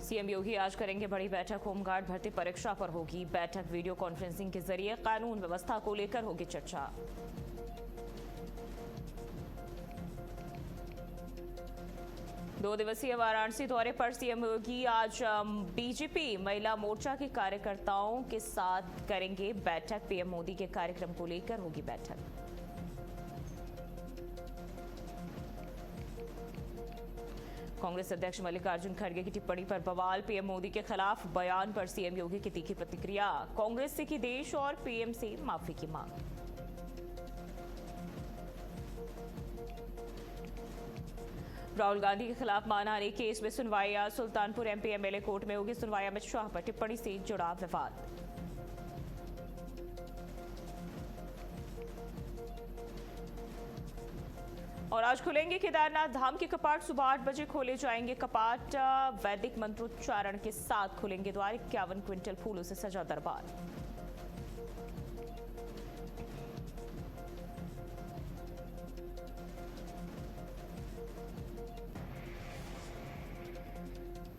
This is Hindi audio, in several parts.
सीएम योगी आज करेंगे बड़ी बैठक। होमगार्ड भर्ती परीक्षा पर होगी बैठक। वीडियो कॉन्फ्रेंसिंग के जरिए कानून व्यवस्था को लेकर होगी चर्चा। दो दिवसीय वाराणसी दौरे पर सीएम योगी आज बीजेपी महिला मोर्चा के कार्यकर्ताओं के साथ करेंगे बैठक। पीएम मोदी के कार्यक्रम को लेकर होगी बैठक। कांग्रेस अध्यक्ष मल्लिकार्जुन खड़गे की टिप्पणी पर बवाल। पीएम मोदी के खिलाफ बयान पर सीएम योगी की तीखी प्रतिक्रिया। कांग्रेस से की देश और पीएम से माफी की मांग। राहुल गांधी के खिलाफ मानहानि केस में सुनवाई आज सुल्तानपुर एमपी एमएलए कोर्ट में होगी सुनवाई। अमित शाह पर टिप्पणी से जुड़ा विवाद। और आज खुलेंगे केदारनाथ धाम के कपाट। सुबह 8 बजे खोले जाएंगे कपाट। वैदिक मंत्रोच्चारण के साथ खुलेंगे द्वार। 51 क्विंटल फूलों से सजा दरबार।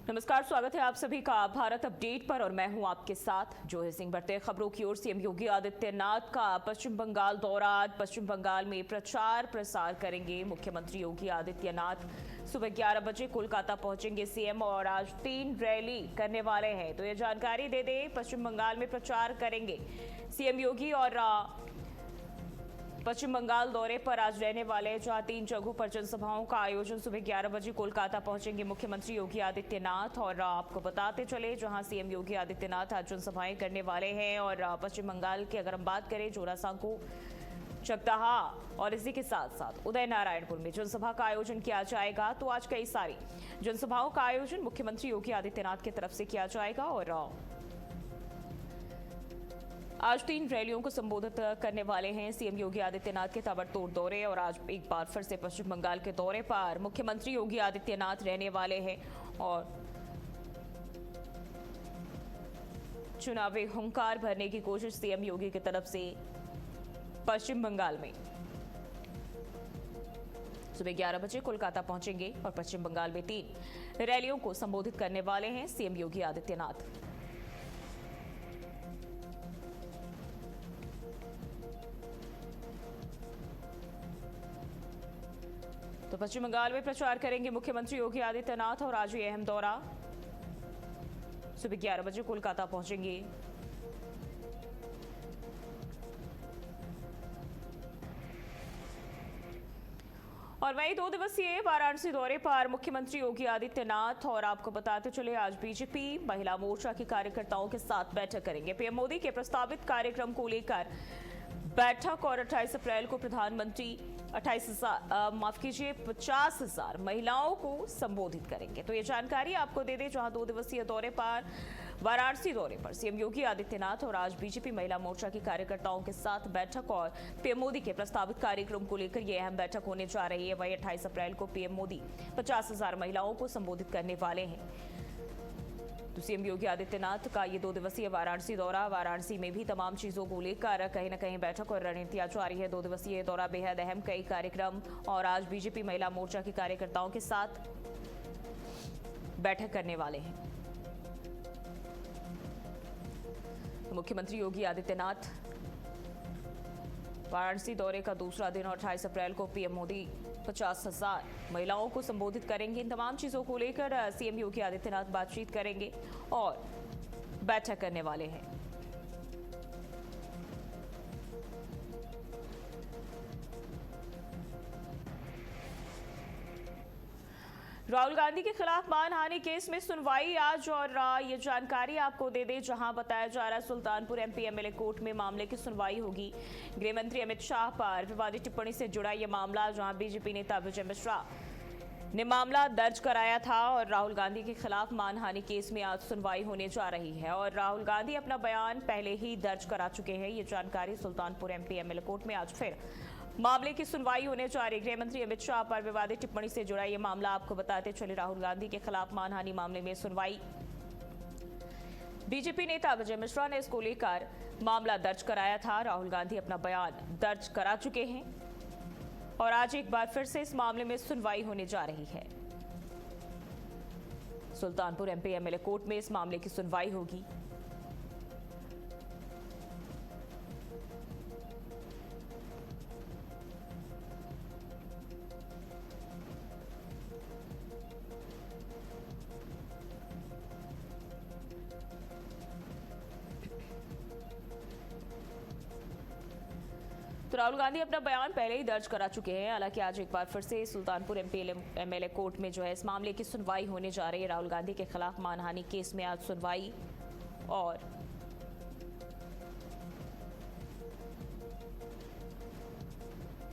नमस्कार, स्वागत है आप सभी का भारत अपडेट पर और मैं हूं आपके साथ जोहे सिंह। बढ़ते खबरों की ओर। सीएम योगी आदित्यनाथ का पश्चिम बंगाल दौरा। आज पश्चिम बंगाल में प्रचार प्रसार करेंगे मुख्यमंत्री योगी आदित्यनाथ। सुबह 11 बजे कोलकाता पहुंचेंगे सीएम और आज 3 रैली करने वाले हैं। तो ये जानकारी दे दें, पश्चिम बंगाल में प्रचार करेंगे सीएम योगी और पश्चिम बंगाल दौरे पर आज रहने वाले हैं, जहां 3 जगहों पर जनसभाओं का आयोजन। सुबह 11 बजे कोलकाता पहुंचेंगे मुख्यमंत्री योगी आदित्यनाथ। और आपको बताते चले, जहां सीएम योगी आदित्यनाथ आज जनसभाएं करने वाले हैं। और पश्चिम बंगाल की अगर हम बात करें, जोरासांको, चकदाहा और इसी के साथ साथ उदय नारायणपुर में जनसभा का आयोजन किया जाएगा। तो आज कई सारी जनसभाओं का आयोजन मुख्यमंत्री योगी आदित्यनाथ की तरफ से किया जाएगा। और आज 3 रैलियों को संबोधित करने वाले हैं सीएम योगी आदित्यनाथ के ताबड़तोड़ दौरे। और आज एक बार फिर से पश्चिम बंगाल के दौरे पर मुख्यमंत्री योगी आदित्यनाथ रहने वाले हैं और चुनावी हुंकार भरने की कोशिश सीएम योगी की तरफ से पश्चिम बंगाल में। सुबह 11 बजे कोलकाता पहुंचेंगे और पश्चिम बंगाल में 3 रैलियों को संबोधित करने वाले हैं सीएम योगी आदित्यनाथ। तो पश्चिम बंगाल में प्रचार करेंगे मुख्यमंत्री योगी आदित्यनाथ और आज ये अहम दौरा। सुबह 11 बजे कोलकाता पहुंचेंगे। और वहीं 2 दिवसीय वाराणसी दौरे पर मुख्यमंत्री योगी आदित्यनाथ। और आपको बताते चले, आज बीजेपी महिला मोर्चा के कार्यकर्ताओं के साथ बैठक करेंगे। पीएम मोदी के प्रस्तावित कार्यक्रम को लेकर बैठक। और 28 अप्रैल को प्रधानमंत्री 50,000 महिलाओं को संबोधित करेंगे। तो ये जानकारी आपको दे दें, जहां 2 दिवसीय दौरे पर वाराणसी दौरे पर सीएम योगी आदित्यनाथ और आज बीजेपी महिला मोर्चा के कार्यकर्ताओं के साथ बैठक। और पीएम मोदी के प्रस्तावित कार्यक्रम को लेकर यह अहम बैठक होने जा रही है। वही 28 अप्रैल को पीएम मोदी 50,000 महिलाओं को संबोधित करने वाले हैं। तो सीएम योगी आदित्यनाथ का ये 2 दिवसीय वाराणसी दौरा। वाराणसी में भी तमाम चीजों को लेकर कहीं न कहीं बैठक और रणनीतियां जारी है। 2 दिवसीय दौरा बेहद अहम, कई कार्यक्रम। और आज बीजेपी महिला मोर्चा के कार्यकर्ताओं के साथ बैठक करने वाले हैं। मुख्यमंत्री योगी आदित्यनाथ वाराणसी दौरे का दूसरा दिन और 28 अप्रैल को पीएम मोदी 50,000 महिलाओं को संबोधित करेंगे। इन तमाम चीजों को लेकर सीएम योगी आदित्यनाथ बातचीत करेंगे और बैठक करने वाले हैं। राहुल गांधी के खिलाफ मानहानि केस में सुनवाई आज। और ये जानकारी आपको दे दें, जहां बताया जा रहा है सुल्तानपुर एमपी एमएलए कोर्ट में मामले की सुनवाई होगी। गृह मंत्री अमित शाह पर विवादित टिप्पणी से जुड़ा यह मामला, जहां बीजेपी नेता विजय मिश्रा ने मामला दर्ज कराया था। और राहुल गांधी के खिलाफ मानहानि केस में आज सुनवाई होने जा रही है। और राहुल गांधी अपना बयान पहले ही दर्ज करा चुके हैं। ये जानकारी सुल्तानपुर एमपी एमएलए कोर्ट में आज फिर मामले की सुनवाई होने जा रही। गृह मंत्री अमित शाह पर विवादित टिप्पणी से जुड़ा यह मामला। आपको बताते चले, राहुल गांधी के खिलाफ मानहानि मामले में सुनवाई। बीजेपी नेता विजय मिश्रा ने इसको लेकर मामला दर्ज कराया था। राहुल गांधी अपना बयान दर्ज करा चुके हैं और आज एक बार फिर से इस मामले में सुनवाई होने जा रही है। सुल्तानपुर एमपी एमएलए कोर्ट में इस मामले की सुनवाई होगी। तो राहुल गांधी अपना बयान पहले ही दर्ज करा चुके हैं। हालांकि आज एक बार फिर से सुल्तानपुर एमपी एमएलए कोर्ट में जो है इस मामले की सुनवाई होने जा रही है। राहुल गांधी के खिलाफ मानहानि केस में आज सुनवाई, और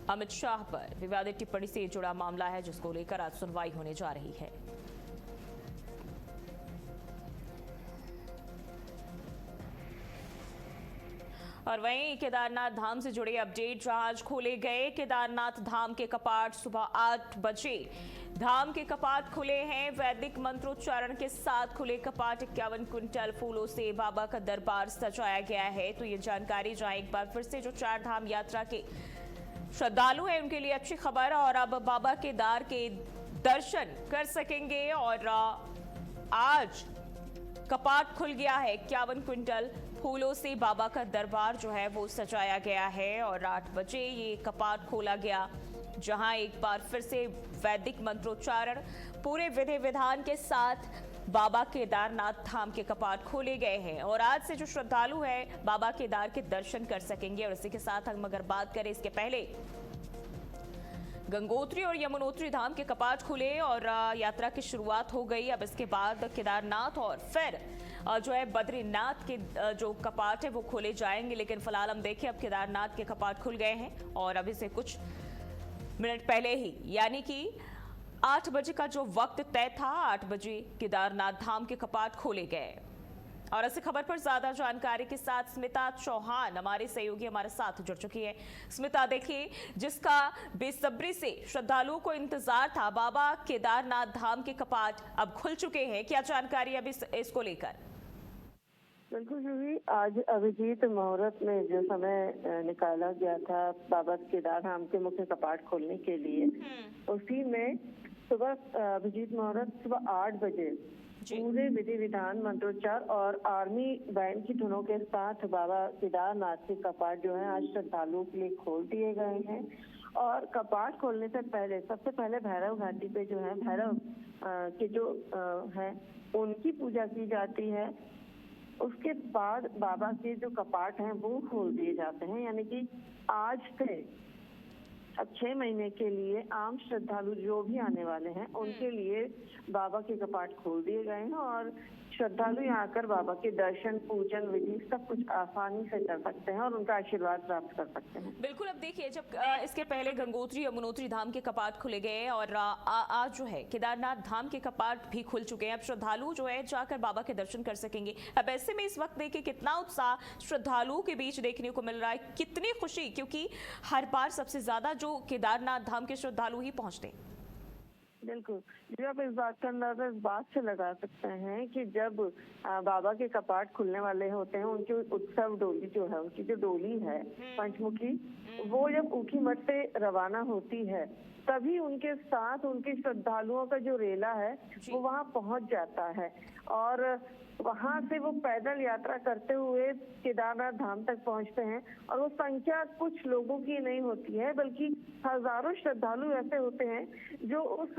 अमित शाह पर विवादित टिप्पणी से जुड़ा मामला है जिसको लेकर आज सुनवाई होने जा रही है। और वहीं केदारनाथ धाम से जुड़े अपडेट, जहां आज खोले गए केदारनाथ धाम के कपाट। सुबह 8 बजे धाम के कपाट खुले हैं। वैदिक मंत्रोच्चारण के साथ खुले कपाट। 51 क्विंटल फूलों से बाबा का दरबार सजाया गया है। तो ये जानकारी, जहां एक बार फिर से जो 4 धाम यात्रा के श्रद्धालु हैं उनके लिए अच्छी खबर, और अब बाबा केदार के दर्शन कर सकेंगे। और आज कपाट खुल गया है। 51 क्विंटल फूलों से बाबा का दरबार जो है वो सजाया गया है, और 8 बजे ये कपाट खोला गया, जहां एक बार फिर से वैदिक मंत्रोच्चारण पूरे विधि विधान के साथ बाबा केदारनाथ धाम के कपाट खोले गए हैं। और आज से जो श्रद्धालु हैं बाबा केदार के दर्शन कर सकेंगे। और इसी के साथ हम अगर बात करें, इसके पहले गंगोत्री और यमुनोत्री धाम के कपाट खुले और यात्रा की शुरुआत हो गई। अब इसके बाद केदारनाथ और फिर जो है बद्रीनाथ के जो कपाट है वो खोले जाएंगे। लेकिन फिलहाल हम देखें, अब केदारनाथ के कपाट खुल गए हैं, और अभी से कुछ मिनट पहले ही, यानी कि 8 बजे का जो वक्त तय था, 8 बजे केदारनाथ धाम के कपाट खोले गए। और ऐसी खबर पर ज्यादा जानकारी के साथ स्मिता चौहान हमारे सहयोगी हमारे साथ जुड़ चुकी है। स्मिता, देखिए, जिसका बेसब्री से श्रद्धालुओं को इंतजार था, बाबा केदारनाथ धाम के कपाट अब खुल चुके हैं। क्या जानकारी अभी इसको लेकर? बिल्कुल जूही, आज अभिजीत मुहूर्त में जो समय निकाला गया था बाबा केदार धाम के मुख्य कपाट खोलने के लिए, उसी में सुबह अभिजीत मुहूर्त सुबह 8 बजे पूरे विधि विधान, मंत्रोच्चार और आर्मी बैंड की धुनों के साथ बाबा केदारनाथ के कपाट जो है आज श्रद्धालुओं के लिए खोल दिए गए हैं। और कपाट खोलने से पहले सबसे पहले भैरव घाटी पे जो है भैरव के जो है उनकी पूजा की जाती है। उसके बाद बाबा के जो कपाट हैं वो खोल दिए जाते हैं। यानी कि आज से अब 6 महीने के लिए आम श्रद्धालु जो भी आने वाले हैं उनके लिए बाबा के कपाट खोल दिए गए हैं, और श्रद्धालु यहाँ आकर बाबा के दर्शन, पूजन विधि सब कुछ आसानी से कर सकते हैं और उनका आशीर्वाद प्राप्त कर सकते हैं। बिल्कुल। अब देखिए, जब इसके पहले गंगोत्री यमुनोत्री धाम के कपाट खुले गए और आज जो है केदारनाथ धाम के कपाट भी खुल चुके हैं। अब श्रद्धालु जो है जाकर बाबा के दर्शन कर सकेंगे। अब ऐसे में इस वक्त देखिए कितना उत्साह श्रद्धालुओं के बीच देखने को मिल रहा है, कितनी खुशी, क्योंकि हर बार सबसे ज्यादा जो केदारनाथ धाम के श्रद्धालु ही पहुंचते हैं। बिल्कुल, जो आप इस बात का अंदाजा इस बात से लगा सकते हैं कि जब बाबा के कपाट खुलने वाले होते हैं, उनकी उत्सव डोली जो है, उनकी जो डोली है पंचमुखी, वो जब ऊखी मठ से रवाना होती है तभी उनके साथ उनके श्रद्धालुओं का जो रेला है वो वहाँ पहुँच जाता है। और वहाँ से वो पैदल यात्रा करते हुए केदारनाथ धाम तक पहुँचते हैं। और वो संख्या कुछ लोगों की नहीं होती है, बल्कि हजारों श्रद्धालु ऐसे होते हैं जो उस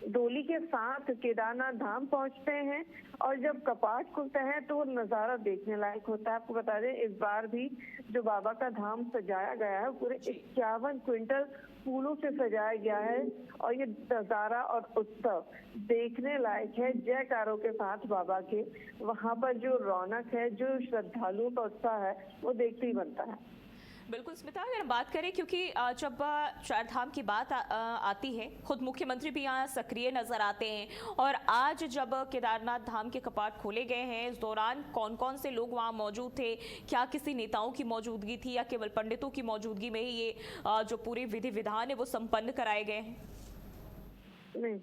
डोली के साथ केदारनाथ धाम पहुंचते हैं। और जब कपाट खुलते हैं तो वो नजारा देखने लायक होता है। आपको बता दें, इस बार भी जो बाबा का धाम सजाया गया है पूरे 51 क्विंटल फूलों से सजाया गया है, और ये नजारा और उत्सव देखने लायक है। जयकारों के साथ बाबा के वहाँ पर जो रौनक है, जो श्रद्धालुओं का उत्साह है, वो देखते ही बनता है। बिल्कुल स्मिता, अगर हम बात करें, क्योंकि जब 4 धाम की बात आती है, खुद मुख्यमंत्री भी यहाँ सक्रिय नजर आते हैं। और आज जब केदारनाथ धाम के कपाट खोले गए हैं, इस दौरान कौन कौन से लोग वहाँ मौजूद थे? क्या किसी नेताओं की मौजूदगी थी या केवल पंडितों की मौजूदगी में ही ये जो पूरे विधि विधान है वो संपन्न कराए गए हैं? नहीं,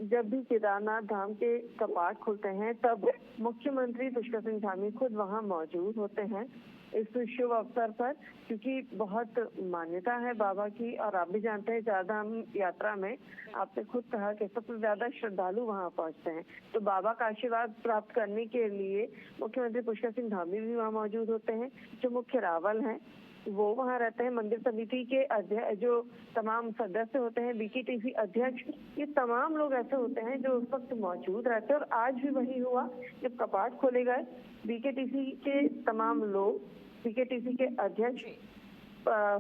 जब भी केदारनाथ धाम के कपाट खुलते हैं तब मुख्यमंत्री पुष्कर सिंह धामी खुद वहां मौजूद होते हैं। इस शुभ अवसर पर, क्योंकि बहुत मान्यता है बाबा की। और आप भी जानते हैं चारधाम यात्रा में आपने खुद कहा कि सबसे ज्यादा श्रद्धालु वहां पहुंचते हैं। तो बाबा का आशीर्वाद प्राप्त करने के लिए मुख्यमंत्री पुष्कर सिंह धामी भी वहां मौजूद होते हैं। जो मुख्य रावल हैं वो वहाँ रहते हैं। मंदिर समिति के अध्यक्ष, जो तमाम सदस्य होते हैं, बीकेटीसी अध्यक्ष, ये तमाम लोग ऐसे होते हैं जो उस वक्त मौजूद रहते हैं। और आज भी वही हुआ, जब कपाट खोले गए बीकेटीसी के तमाम लोग, बीकेटीसी के अध्यक्ष,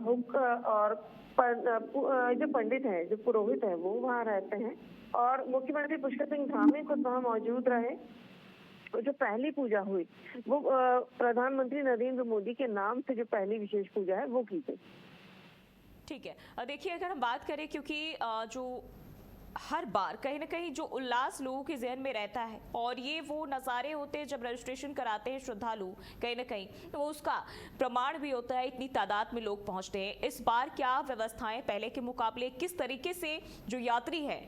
हुक और जो पंडित है, जो पुरोहित है, वो वहाँ रहते हैं। और मुख्यमंत्री पुष्कर सिंह धामी खुद वहाँ मौजूद रहे। जो पहली पूजा हुई वो प्रधानमंत्री नरेंद्र मोदी के नाम से जो पहली विशेष पूजा है वो की गई। ठीक है, देखिए अगर हम बात करें, क्योंकि जो हर बार कहीं ना कहीं जो उल्लास लोगों के जहन में रहता है, और ये वो नज़ारे होते हैं जब रजिस्ट्रेशन कराते हैं श्रद्धालु, कहीं ना कहीं तो वो उसका प्रमाण भी होता है, इतनी तादाद में लोग पहुंचते हैं। इस बार क्या व्यवस्थाएं पहले के मुकाबले, किस तरीके से जो यात्री है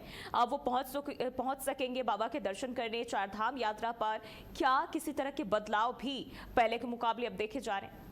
वो पहुंच सकेंगे बाबा के दर्शन करने चारधाम यात्रा पर? क्या किसी तरह के बदलाव भी पहले के मुकाबले अब देखे जा रहे हैं?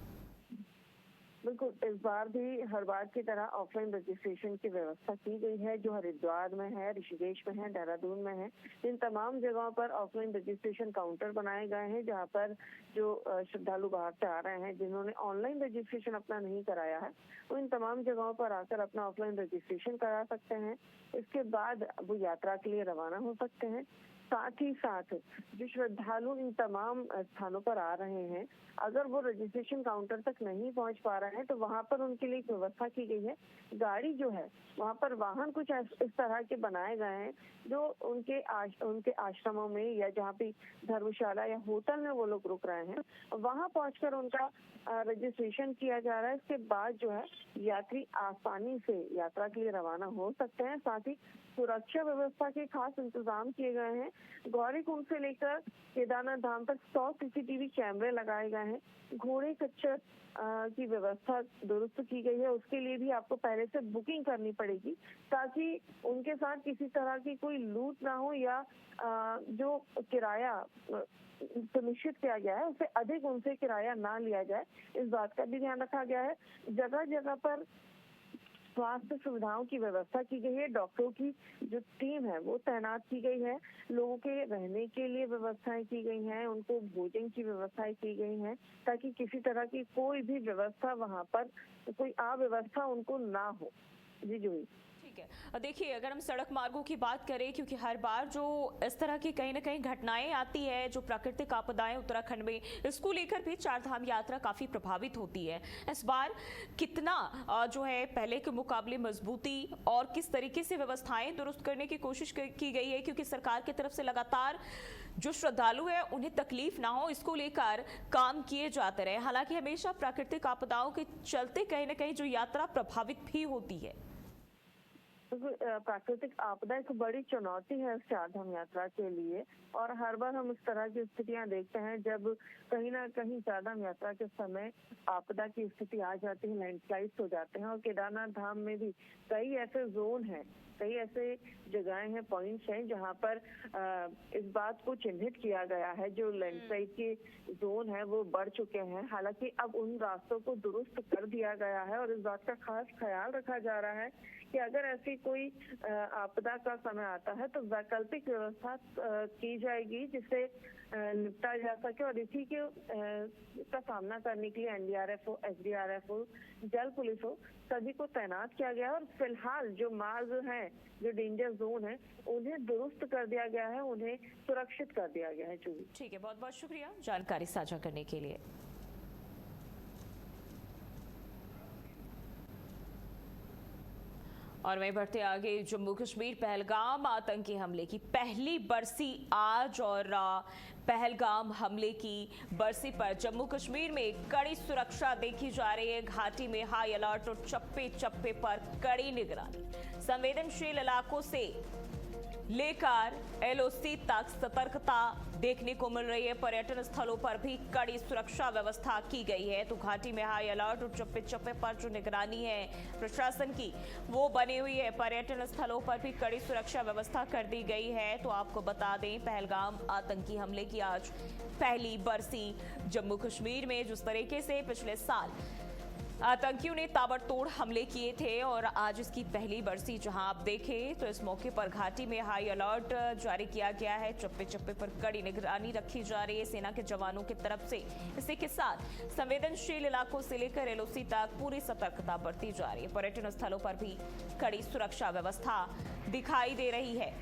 बिल्कुल, इस बार भी हर बार की तरह ऑफलाइन रजिस्ट्रेशन की व्यवस्था की गई है। जो हरिद्वार में है, ऋषिकेश में है, देहरादून में है, इन तमाम जगहों पर ऑफलाइन रजिस्ट्रेशन काउंटर बनाए गए हैं, जहां पर जो श्रद्धालु बाहर से आ रहे हैं, जिन्होंने ऑनलाइन रजिस्ट्रेशन अपना नहीं कराया है, वो इन तमाम जगहों पर आकर अपना ऑफलाइन रजिस्ट्रेशन करा सकते हैं। इसके बाद वो यात्रा के लिए रवाना हो सकते हैं। साथ ही साथ जो श्रद्धालु इन तमाम स्थानों पर आ रहे हैं, अगर वो रजिस्ट्रेशन काउंटर तक नहीं पहुंच पा रहे हैं तो वहां पर उनके लिए एक व्यवस्था की गई है। गाड़ी जो है वहां पर वाहन कुछ इस तरह के बनाए गए हैं जो उनके आश्रमों में या जहाँ पे धर्मशाला या होटल में वो लोग रुक रहे हैं, वहां पहुंचकर उनका रजिस्ट्रेशन किया जा रहा है। इसके बाद जो है यात्री आसानी से यात्रा के लिए रवाना हो सकते हैं। साथ ही सुरक्षा व्यवस्था के खास इंतजाम किए गए हैं। गौरीकुंड से लेकर केदारनाथ धाम तक 100 सीसीटीवी कैमरे लगाए गए हैं। घोड़े खच्चर की व्यवस्था दुरुस्त की गई है। उसके लिए भी आपको पहले से बुकिंग करनी पड़ेगी, ताकि उनके साथ किसी तरह की कोई लूट ना हो, या जो किराया सुनिश्चित किया गया है उससे अधिक उनसे किराया ना लिया जाए, इस बात का भी ध्यान रखा गया है। जगह जगह पर स्वास्थ्य सुविधाओं की व्यवस्था की गई है। डॉक्टरों की जो टीम है वो तैनात की गई है। लोगों के रहने के लिए व्यवस्थाएं की गई हैं, उनको भोजन की व्यवस्थाएं की गई हैं, ताकि किसी तरह की कोई भी व्यवस्था वहां पर कोई अव्यवस्था उनको ना हो। जी जी ठीक है, देखिए अगर हम सड़क मार्गों की बात करें, क्योंकि हर बार जो इस तरह की कहीं ना कहीं घटनाएं आती है, जो प्राकृतिक आपदाएं उत्तराखंड में, इसको लेकर भी चारधाम यात्रा काफी प्रभावित होती है। इस बार कितना जो है पहले के मुकाबले मजबूती और किस तरीके से व्यवस्थाएं दुरुस्त करने की कोशिश की गई है, क्योंकि सरकार की तरफ से लगातार जो श्रद्धालु है उन्हें तकलीफ ना हो, इसको लेकर काम किए जाते रहे। हालांकि हमेशा प्राकृतिक आपदाओं के चलते कहीं ना कहीं जो यात्रा प्रभावित भी होती है। प्राकृतिक आपदा एक बड़ी चुनौती है इस चारधाम यात्रा के लिए, और हर बार हम इस तरह की स्थितियां देखते हैं जब कहीं ना कहीं चारधाम यात्रा के समय आपदा की स्थिति आ जाती है, लैंडस्लाइड्स हो जाते हैं। और केदारनाथ धाम में भी कई ऐसे जोन हैं, कई ऐसे जगहें हैं, पॉइंट्स हैं जहां पर इस बात को चिन्हित किया गया है, जो लैंडस्लाइड के जोन है वो बढ़ चुके हैं। हालांकि अब उन रास्तों को दुरुस्त कर दिया गया है, और इस बात का खास ख्याल रखा जा रहा है कि अगर ऐसी कोई आपदा का समय आता है तो वैकल्पिक व्यवस्था की जाएगी जिससे निपटा जा सके। और इसी के का सामना करने के लिए एनडीआरएफ हो, एसडीआरएफ हो, जल पुलिस हो, सभी को तैनात किया गया है। और फिलहाल जो मार्ग हैं, जो डेंजर जोन है, उन्हें दुरुस्त कर दिया गया है, उन्हें सुरक्षित कर दिया गया है। ठीक है, बहुत बहुत शुक्रिया जानकारी साझा करने के लिए। और वहीं बढ़ते आगे, जम्मू कश्मीर पहलगाम आतंकी हमले की पहली बरसी आज, और पहलगाम हमले की बरसी पर जम्मू कश्मीर में कड़ी सुरक्षा देखी जा रही है। घाटी में हाई अलर्ट और चप्पे चप्पे पर कड़ी निगरानी। संवेदनशील इलाकों से लेकर एलओसी तक सतर्कता देखने को मिल रही है। पर्यटन स्थलों पर भी कड़ी सुरक्षा व्यवस्था की गई है। तो घाटी में हाई अलर्ट और चप्पे चप्पे पर जो निगरानी है प्रशासन की वो बनी हुई है। पर्यटन स्थलों पर भी कड़ी सुरक्षा व्यवस्था कर दी गई है। तो आपको बता दें, पहलगाम आतंकी हमले की आज पहली बरसी। जम्मू कश्मीर में जिस तरीके से पिछले साल आतंकियों ने ताबड़तोड़ हमले किए थे और आज इसकी पहली बरसी जहां आप देखें तो इस मौके पर घाटी में हाई अलर्ट जारी किया गया है। चप्पे चप्पे पर कड़ी निगरानी रखी जा रही है सेना के जवानों की तरफ से। इसी के साथ संवेदनशील इलाकों से लेकर एलओसी तक पूरी सतर्कता बरती जा रही है। पर्यटन स्थलों पर भी कड़ी सुरक्षा व्यवस्था दिखाई दे रही है।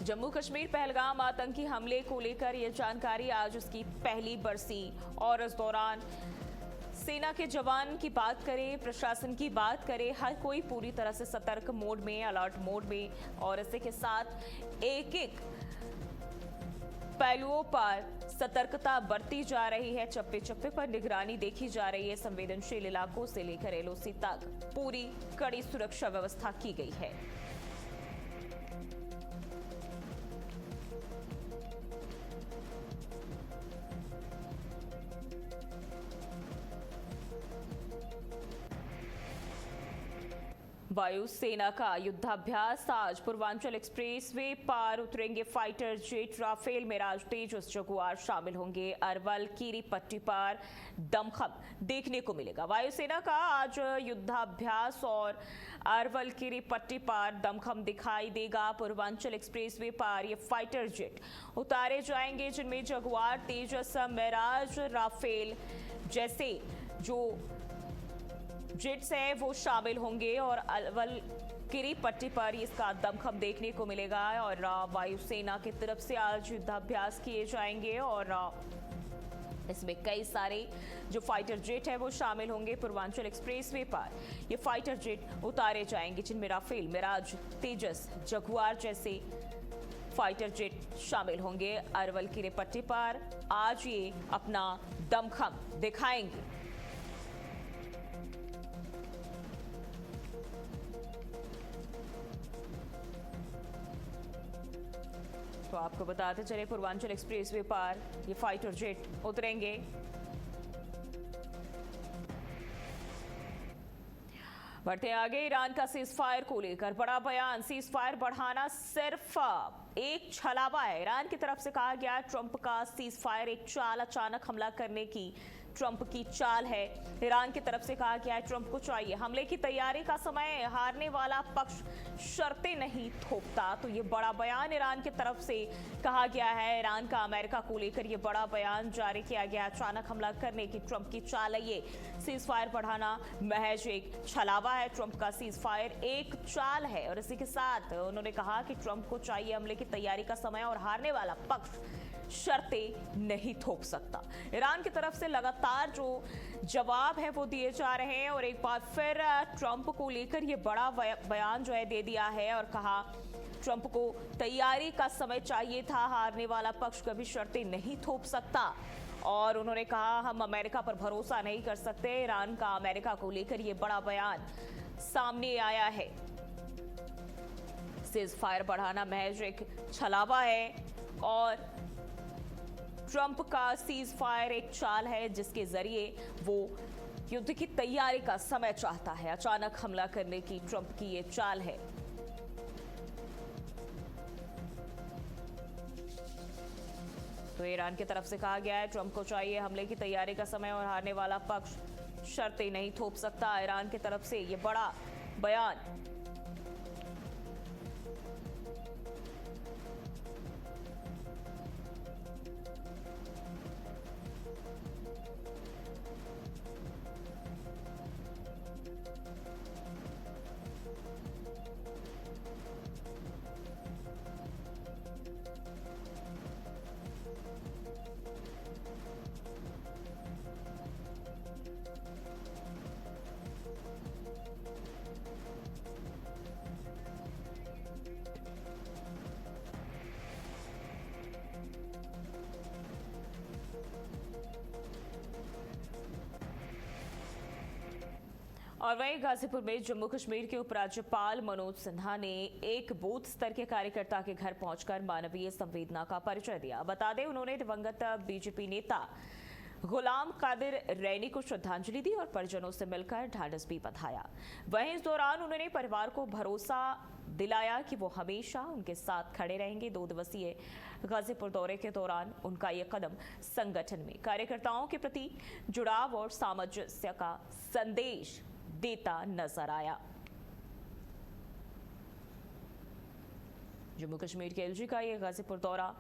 जम्मू कश्मीर पहलगाम आतंकी हमले को लेकर यह जानकारी, आज उसकी पहली बरसी और इस दौरान सेना के जवान की बात करें, प्रशासन की बात करें, हर कोई पूरी तरह से सतर्क मोड में, अलर्ट मोड में और इसी के साथ एक एक पहलुओं पर सतर्कता बरती जा रही है। चप्पे चप्पे पर निगरानी देखी जा रही है। संवेदनशील इलाकों से लेकर एलओसी तक पूरी कड़ी सुरक्षा व्यवस्था की गई है। वायुसेना का युद्धाभ्यास आज पूर्वांचल एक्सप्रेसवे पार उतरेंगे फाइटर जेट, राफेल, मिराज, तेजस, जगुआर शामिल होंगे। अरवल कीरी पट्टी पर दमखम देखने को मिलेगा। वायुसेना का आज युद्धाभ्यास और अरवल कीरी पट्टी पर दमखम दिखाई देगा। पूर्वांचल एक्सप्रेसवे पर ये फाइटर जेट उतारे जाएंगे जिनमें जगुआर, तेजस, मिराज, राफेल जैसे जो जेट्स है वो शामिल होंगे और अरवल कीरी पट्टी पर इसका दमखम देखने को मिलेगा। और वायुसेना की तरफ से आज युद्धाभ्यास किए जाएंगे और इसमें कई सारे जो फाइटर जेट है वो शामिल होंगे। पूर्वांचल एक्सप्रेसवे पर ये फाइटर जेट उतारे जाएंगे जिनमें राफेल, मिराज, तेजस, जगुआर जैसे फाइटर जेट शामिल होंगे। अरवल कीरी पट्टी पर आज ये अपना दमखम दिखाएंगे। तो आपको बताते चले, पूर्वांचल एक्सप्रेसवे पर ये फाइटर जेट उतरेंगे। बढ़ते आगे, ईरान का सीज फायर को लेकर बड़ा बयान। सीज फायर बढ़ाना सिर्फ एक छलावा है। ईरान की तरफ से कहा गया ट्रंप का सीज फायर एक चाल, अचानक हमला करने की ट्रंप की चाल है। ईरान की तरफ से कहा गया है ट्रंप को चाहिए हमले की तैयारी का समय, हारने वाला पक्ष शर्तें नहीं थोपता। तो ये बड़ा बयान ईरान की तरफ से कहा गया है। ईरान का अमेरिका को लेकर ये बड़ा बयान जारी किया गया। अचानक हमला करने की ट्रंप की चाल है ये। सीज फायर बढ़ाना महज एक छलावा है। ट्रंप का सीज फायर एक चाल है और इसी के साथ उन्होंने कहा कि ट्रंप को चाहिए हमले की तैयारी का समय और हारने वाला पक्ष शर्तें नहीं थोप सकता। ईरान की तरफ से लगातार जो जवाब है वो दिए जा रहे हैं और एक बार फिर ट्रंप को लेकर ये बड़ा बयान जो है दे दिया है और कहा ट्रंप को तैयारी का समय चाहिए था, हारने वाला पक्ष कभी शर्तें नहीं थोप सकता। और उन्होंने कहा हम अमेरिका पर भरोसा नहीं कर सकते। ईरान का अमेरिका को लेकर ये बड़ा बयान सामने आया है। सीज फायर बढ़ाना महज एक छलावा है और ट्रंप का सीज फायर एक चाल है जिसके जरिए वो युद्ध की तैयारी का समय चाहता है। अचानक हमला करने की ट्रंप की ये चाल है। तो ईरान की तरफ से कहा गया है ट्रंप को चाहिए हमले की तैयारी का समय और हारने वाला पक्ष शर्तें नहीं थोप सकता। ईरान की तरफ से ये बड़ा बयान। और वहीं गाजीपुर में जम्मू कश्मीर के उपराज्यपाल मनोज सिन्हा ने एक बूथ स्तर के कार्यकर्ता के घर पहुंचकर मानवीय संवेदना का परिचय दिया। बता दें, उन्होंने दिवंगत बीजेपी नेता गुलाम कादिर रैनी को श्रद्धांजलि दी और परिजनों से मिलकर ढांढस भी बंधाया। वहीं इस दौरान उन्होंने परिवार को भरोसा दिलाया कि वो हमेशा उनके साथ खड़े रहेंगे। 2 दिवसीय गाजीपुर दौरे के दौरान उनका ये कदम संगठन में कार्यकर्ताओं के प्रति जुड़ाव और सामंजस्य का संदेश देता नजर आया। जम्मू कश्मीर के एलजी का ये गाजीपुर दौरा,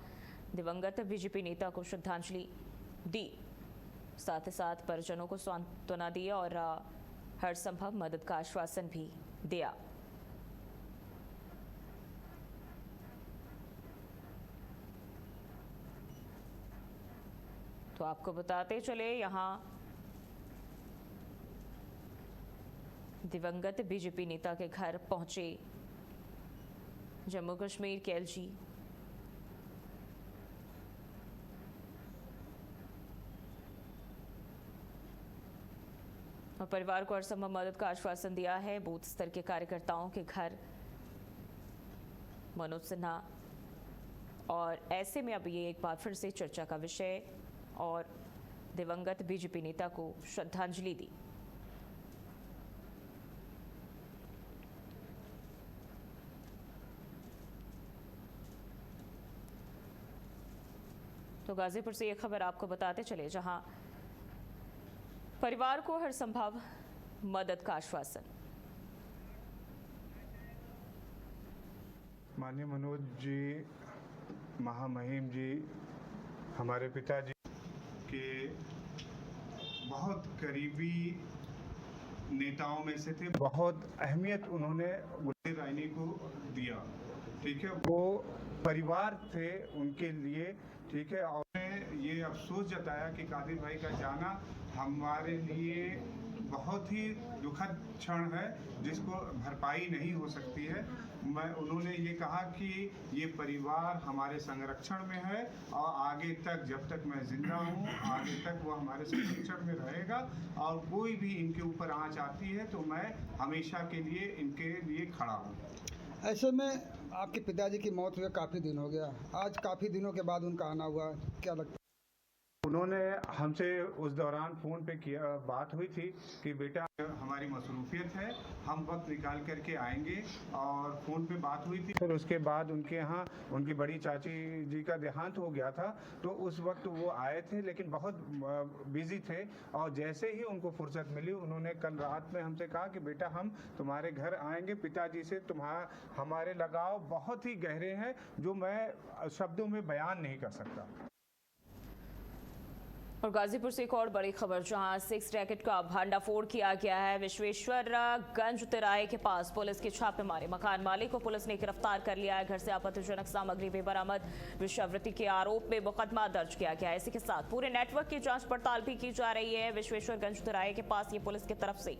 दिवंगत बीजेपी नेता को श्रद्धांजलि दी, साथ ही साथ परिजनों को सांत्वना दी और हर संभव मदद का आश्वासन भी दिया। तो आपको बताते चले, यहाँ दिवंगत बीजेपी नेता के घर पहुंचे जम्मू कश्मीर के एलजी। और परिवार को हर संभव मदद का आश्वासन दिया है। बूथ स्तर के कार्यकर्ताओं के घर मनोज सिन्हा, और ऐसे में अब ये एक बार फिर से चर्चा का विषय, और दिवंगत बीजेपी नेता को श्रद्धांजलि दी। तो गाजीपुर से ये खबर आपको बताते चले, जहां परिवार को हर संभव मदद का आश्वासन। माननीय मनोज जी, महामहिम जी, हमारे पिताजी के बहुत करीबी नेताओं में से थे। बहुत अहमियत उन्होंने गुलाम रानी को दिया, ठीक है। वो परिवार थे उनके लिए, ठीक है। और ये अफसोस जताया कि कादिर भाई का जाना हमारे लिए बहुत ही दुखद क्षण है, जिसको भरपाई नहीं हो सकती है। उन्होंने ये कहा कि ये परिवार हमारे संरक्षण में है और आगे तक, जब तक मैं जिंदा हूँ, आगे तक वो हमारे संरक्षण में रहेगा, और कोई भी इनके ऊपर आंच आती है तो मैं हमेशा के लिए इनके लिए खड़ा हूँ। ऐसे में आपके पिताजी की मौत हुए काफ़ी दिन हो गया, आज काफ़ी दिनों के बाद उनका आना हुआ, क्या लगता है? उन्होंने हमसे उस दौरान फ़ोन पे किया, बात हुई थी कि बेटा हमारी मसरूफियत है, हम वक्त निकाल करके आएंगे, और फ़ोन पे बात हुई थी। फिर उसके बाद उनके यहाँ उनकी बड़ी चाची जी का देहांत हो गया था, तो उस वक्त वो आए थे, लेकिन बहुत बिजी थे। और जैसे ही उनको फुर्सत मिली, उन्होंने कल रात में हमसे कहा कि बेटा हम तुम्हारे घर आएंगे, पिताजी से हमारे लगाव बहुत ही गहरे हैं, जो मैं शब्दों में बयान नहीं कर सकता। और गाजीपुर से एक और बड़ी खबर, जहां 6 रैकेट का भंडाफोड़ किया गया है। विश्वेश्वर गंज तिराहे के पास पुलिस के छापेमारी, मकान मालिक को पुलिस ने गिरफ्तार कर लिया है। घर से आपत्तिजनक सामग्री भी बरामद, वेश्यावृत्ति के आरोप में मुकदमा दर्ज किया गया है। इसी के साथ पूरे नेटवर्क की जांच पड़ताल भी की जा रही है। विश्वेश्वर गंज तिराहे के पास ये पुलिस की तरफ से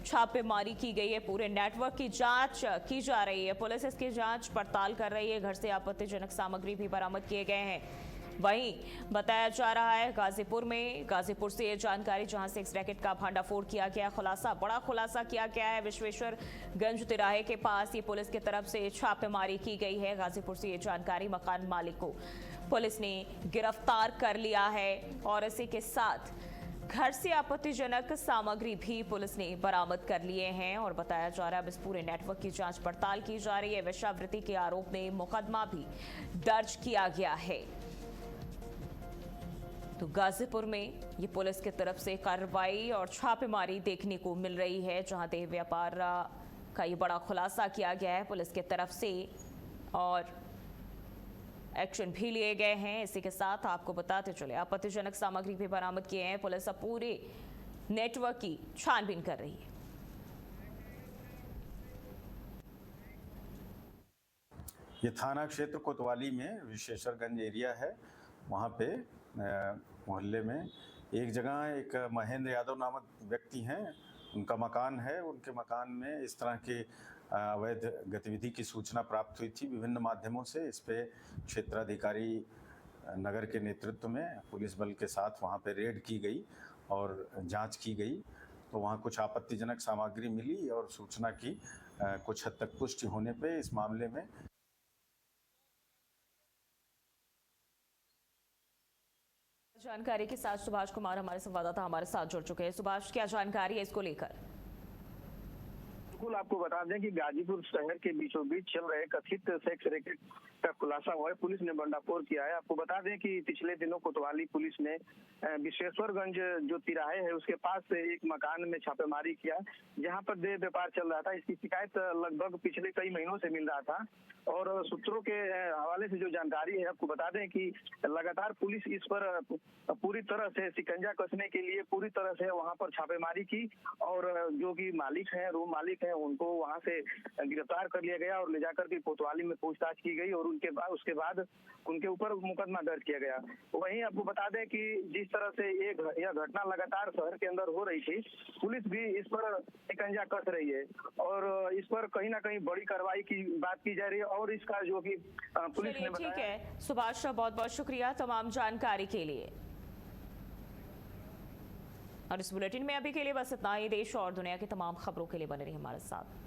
छापेमारी की गई है, पूरे नेटवर्क की जांच की जा रही है। पुलिस इसकी जांच पड़ताल कर रही है। घर से आपत्तिजनक सामग्री भी बरामद किए गए हैं। वहीं बताया जा रहा है गाजीपुर से ये जानकारी, जहां से 6 रैकेट का भंडाफोड़ किया गया, बड़ा खुलासा किया गया है। विश्वेश्वर गंज तिराहे के पास ये पुलिस की तरफ से छापेमारी की गई है। गाजीपुर से ये जानकारी, मकान मालिक को पुलिस ने गिरफ्तार कर लिया है, और इसी के साथ घर से आपत्तिजनक सामग्री भी पुलिस ने बरामद कर लिए हैं। और बताया जा रहा है अब इस पूरे नेटवर्क की जांच पड़ताल की जा रही है। वेश्यावृत्ति के आरोप में मुकदमा भी दर्ज किया गया है। तो गाजीपुर में ये पुलिस की तरफ से कार्रवाई और छापेमारी देखने को मिल रही है, जहां देह व्यापार का ये बड़ा खुलासा किया गया है पुलिस की तरफ से, और एक्शन भी लिए गए हैं। इसी के साथ आपको बताते चले, आपत्तिजनक सामग्री भी बरामद किए हैं। पुलिस अब पूरे नेटवर्क की छानबीन कर रही है। ये थाना क्षेत्र कोतवाली में विश्वेश्वरगंज एरिया है। वहाँ पे मोहल्ले में एक जगह एक महेंद्र यादव नामक व्यक्ति हैं, उनका मकान है। उनके मकान में इस तरह के अवैध गतिविधि की सूचना प्राप्त हुई थी विभिन्न माध्यमों से। इस पे क्षेत्राधिकारी नगर के नेतृत्व में पुलिस बल के साथ वहाँ पे रेड की गई और जांच की गई। तो वहाँ कुछ आपत्तिजनक सामग्री मिली और सूचना की कुछ हद तक पुष्टि होने पे इस मामले में जानकारी के साथ सुभाष कुमार हमारे संवाददाता हमारे साथ जुड़ चुके हैं। सुभाष, क्या जानकारी है इसको लेकर? बिल्कुल, आपको बता दें कि गाजीपुर शहर के बीचों बीच चल रहे कथित सेक्स रैकेट का खुलासा हुआ है। पुलिस ने भंडाफोड़ किया है। आपको बता दें कि पिछले दिनों कोतवाली पुलिस ने विश्वेश्वरगंज जो तिराहे है उसके पास से एक मकान में छापेमारी किया, जहां पर देह व्यापार चल रहा था। इसकी शिकायत लगभग पिछले कई महीनों से मिल रहा था और सूत्रों के हवाले से जो जानकारी है, आपको बता दें कि लगातार पुलिस इस पर पूरी तरह से शिकंजा कसने के लिए पूरी तरह से वहां पर छापेमारी की और जो कि मालिक हैं, रूम मालिक हैं, उनको वहां से गिरफ्तार कर लिया गया और ले जाकर के कोतवाली में पूछताछ की गई और उसके बाद उनके ऊपर मुकदमा दर्ज किया गया। वहीं आपको बता दें कि जिस तरह से यह घटना लगातार शहर के अंदर हो रही थी, पुलिस भी इस पर शिकंजा कस रही है और इस पर कहीं ना कहीं बड़ी कार्रवाई की बात की जा रही है और इसका जो कि पुलिस ने ठीक है सुभाष, बहुत बहुत शुक्रिया तमाम जानकारी के लिए। और इस बुलेटिन में अभी के लिए बस इतना ही। देश और दुनिया की तमाम खबरों के लिए बने रहिए हमारे साथ।